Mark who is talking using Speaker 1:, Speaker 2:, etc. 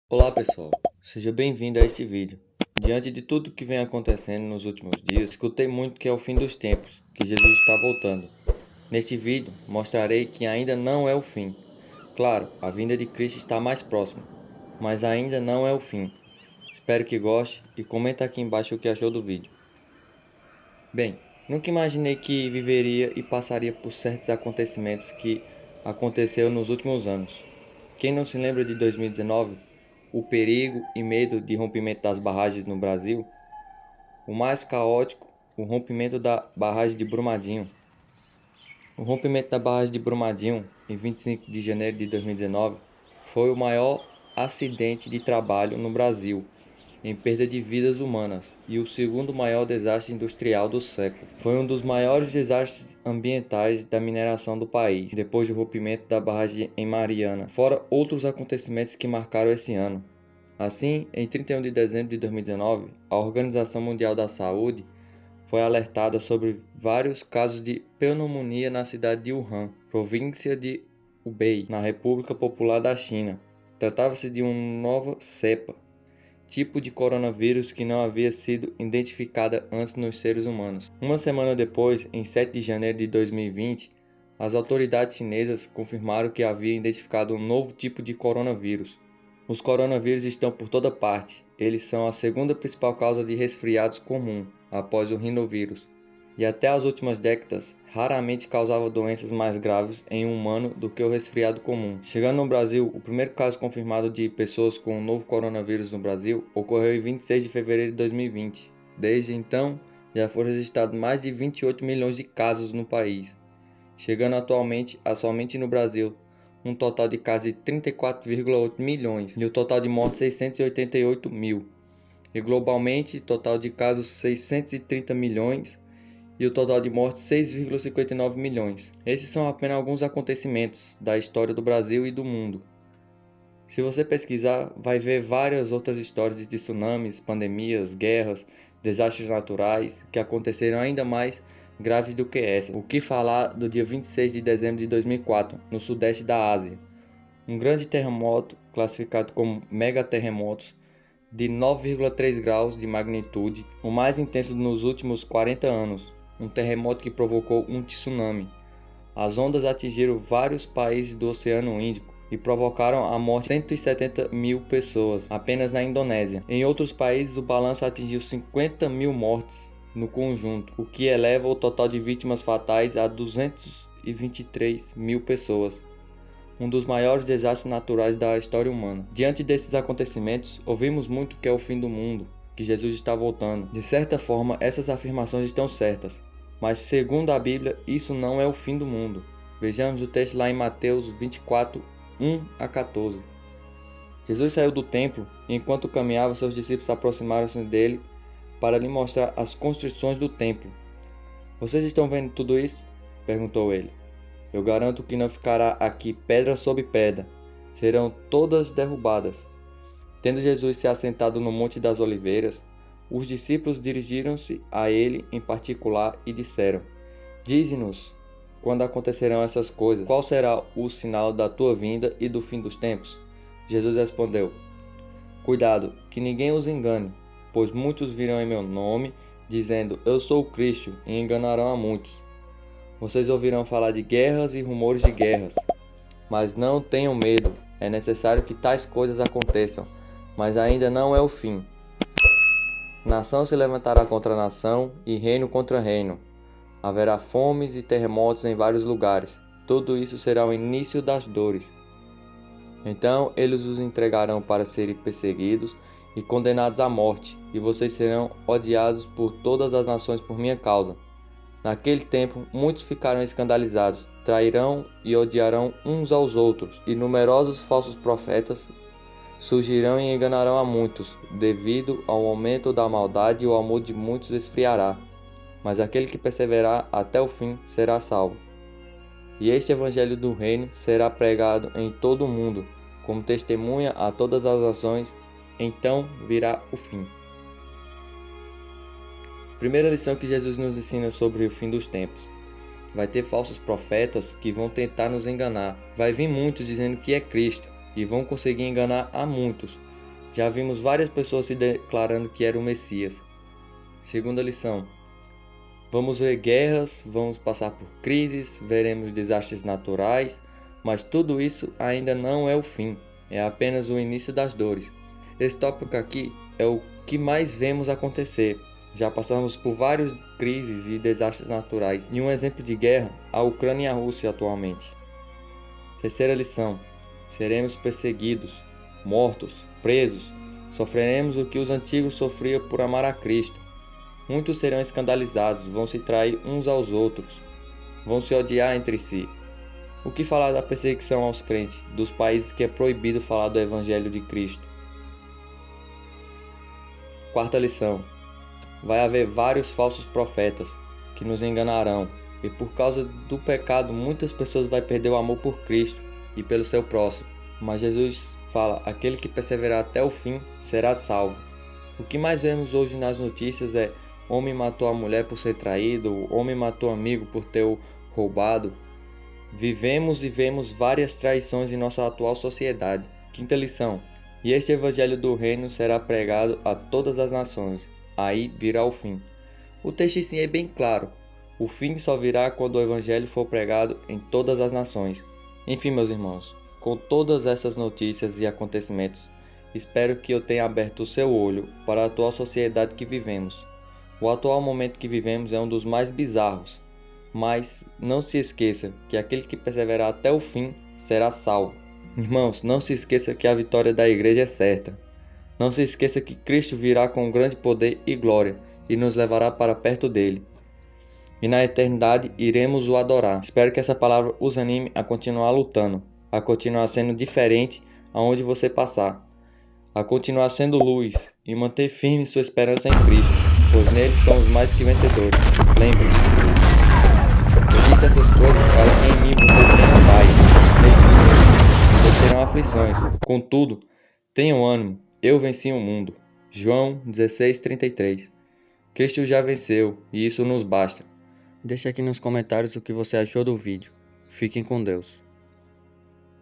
Speaker 1: Olá pessoal, seja bem-vindo a este vídeo. Diante de tudo que vem acontecendo nos últimos dias, escutei muito que é o fim dos tempos, que Jesus está voltando. Neste vídeo, mostrarei que ainda não é o fim. Claro, a vinda de Cristo está mais próxima, mas ainda não é o fim. Espero que goste e comenta aqui embaixo o que achou do vídeo. Bem, nunca imaginei que viveria e passaria por certos acontecimentos que aconteceu nos últimos anos. Quem não se lembra de 2019? O perigo e medo de rompimento das barragens no Brasil? O mais caótico, o rompimento da barragem de Brumadinho. O rompimento da barragem de Brumadinho, em 25 de janeiro de 2019, foi o maior acidente de trabalho no Brasil, em perda de vidas humanas, e o segundo maior desastre industrial do século. Foi um dos maiores desastres ambientais da mineração do país, depois do rompimento da barragem em Mariana, fora outros acontecimentos que marcaram esse ano. Assim, em 31 de dezembro de 2019, a Organização Mundial da Saúde foi alertada sobre vários casos de pneumonia na cidade de Wuhan, província de Hubei, na República Popular da China. Tratava-se de uma nova cepa, tipo de coronavírus que não havia sido identificada antes nos seres humanos. Uma semana depois, em 7 de janeiro de 2020, as autoridades chinesas confirmaram que havia identificado um novo tipo de coronavírus. Os coronavírus estão por toda parte. Eles são a segunda principal causa de resfriados comum, após o rinovírus. E até as últimas décadas, raramente causava doenças mais graves em um humano do que o resfriado comum. Chegando no Brasil, o primeiro caso confirmado de pessoas com o novo coronavírus no Brasil ocorreu em 26 de fevereiro de 2020. Desde então, já foram registrados mais de 28 milhões de casos no país, chegando atualmente a somente no Brasil um total de quase 34,8 milhões e o total de mortes 688 mil. E globalmente, total de casos 630 milhões e o total de mortes 6,59 milhões. Esses são apenas alguns acontecimentos da história do Brasil e do mundo. Se você pesquisar, vai ver várias outras histórias de tsunamis, pandemias, guerras, desastres naturais que aconteceram ainda mais graves do que essa. O que falar do dia 26 de dezembro de 2004, no sudeste da Ásia? Um grande terremoto, classificado como megaterremotos, de 9,3 graus de magnitude, o mais intenso nos últimos 40 anos. Um terremoto que provocou um tsunami. As ondas atingiram vários países do Oceano Índico e provocaram a morte de 170 mil pessoas apenas na Indonésia. Em outros países, o balanço atingiu 50 mil mortes no conjunto, o que eleva o total de vítimas fatais a 223 mil pessoas. Um dos maiores desastres naturais da história humana. Diante desses acontecimentos, ouvimos muito que é o fim do mundo, que Jesus está voltando. De certa forma, essas afirmações estão certas, mas segundo a Bíblia, isso não é o fim do mundo. Vejamos o texto lá em Mateus 24, 1 a 14. Jesus saiu do templo e enquanto caminhava, seus discípulos aproximaram-se dele para lhe mostrar as construções do templo. Vocês estão vendo tudo isso? Perguntou ele. Eu garanto que não ficará aqui pedra sobre pedra, serão todas derrubadas. Tendo Jesus se assentado no Monte das Oliveiras, os discípulos dirigiram-se a ele em particular e disseram: Dize-nos quando acontecerão essas coisas, qual será o sinal da tua vinda e do fim dos tempos? Jesus respondeu: Cuidado, que ninguém os engane, pois muitos virão em meu nome, dizendo, eu sou o Cristo, e enganarão a muitos. Vocês ouvirão falar de guerras e rumores de guerras, mas não tenham medo, é necessário que tais coisas aconteçam, mas ainda não é o fim. Nação se levantará contra nação e reino contra reino. Haverá fomes e terremotos em vários lugares. Tudo isso será o início das dores. Então eles os entregarão para serem perseguidos e condenados à morte, e vocês serão odiados por todas as nações por minha causa. Naquele tempo, muitos ficarão escandalizados, trairão e odiarão uns aos outros, e numerosos falsos profetas surgirão e enganarão a muitos. Devido ao aumento da maldade, o amor de muitos esfriará, mas aquele que perseverar até o fim será salvo. E este evangelho do reino será pregado em todo o mundo, como testemunha a todas as nações, então virá o fim. Primeira lição que Jesus nos ensina sobre o fim dos tempos. Vai ter falsos profetas que vão tentar nos enganar. Vai vir muitos dizendo que é Cristo e vão conseguir enganar a muitos. Já vimos várias pessoas se declarando que era o Messias. Segunda lição: vamos ver guerras, vamos passar por crises, veremos desastres naturais, mas tudo isso ainda não é o fim, é apenas o início das dores. Esse tópico aqui é o que mais vemos acontecer. Já passamos por várias crises e desastres naturais, e um exemplo de guerra, a Ucrânia e a Rússia atualmente. Terceira lição: seremos perseguidos, mortos, presos, sofreremos o que os antigos sofriam por amar a Cristo. Muitos serão escandalizados, vão se trair uns aos outros, vão se odiar entre si. O que falar da perseguição aos crentes, dos países que é proibido falar do Evangelho de Cristo? Quarta lição: vai haver vários falsos profetas que nos enganarão, e por causa do pecado muitas pessoas vão perder o amor por Cristo e pelo seu próximo. Mas Jesus fala: aquele que perseverar até o fim será salvo. O que mais vemos hoje nas notícias é: homem matou a mulher por ser traído, homem matou amigo por ter o roubado. Vivemos e vemos várias traições em nossa atual sociedade. Quinta lição: e este evangelho do reino será pregado a todas as nações. Aí virá o fim. O texto sim é bem claro. O fim só virá quando o evangelho for pregado em todas as nações. Enfim, meus irmãos, com todas essas notícias e acontecimentos, espero que eu tenha aberto o seu olho para a atual sociedade que vivemos. O atual momento que vivemos é um dos mais bizarros, mas não se esqueça que aquele que perseverar até o fim será salvo. Irmãos, não se esqueça que a vitória da igreja é certa. Não se esqueça que Cristo virá com grande poder e glória e nos levará para perto dele. E na eternidade iremos o adorar. Espero que essa palavra os anime a continuar lutando, a continuar sendo diferente aonde você passar, a continuar sendo luz e manter firme sua esperança em Cristo, pois nele somos mais que vencedores. Lembre-se, eu disse essas coisas para que em mim vocês tenham paz. Neste mundo vocês terão aflições. Contudo, tenham ânimo, eu venci o mundo. João 16:33. Cristo já venceu e isso nos basta. Deixe aqui nos comentários o que você achou do vídeo. Fiquem com Deus.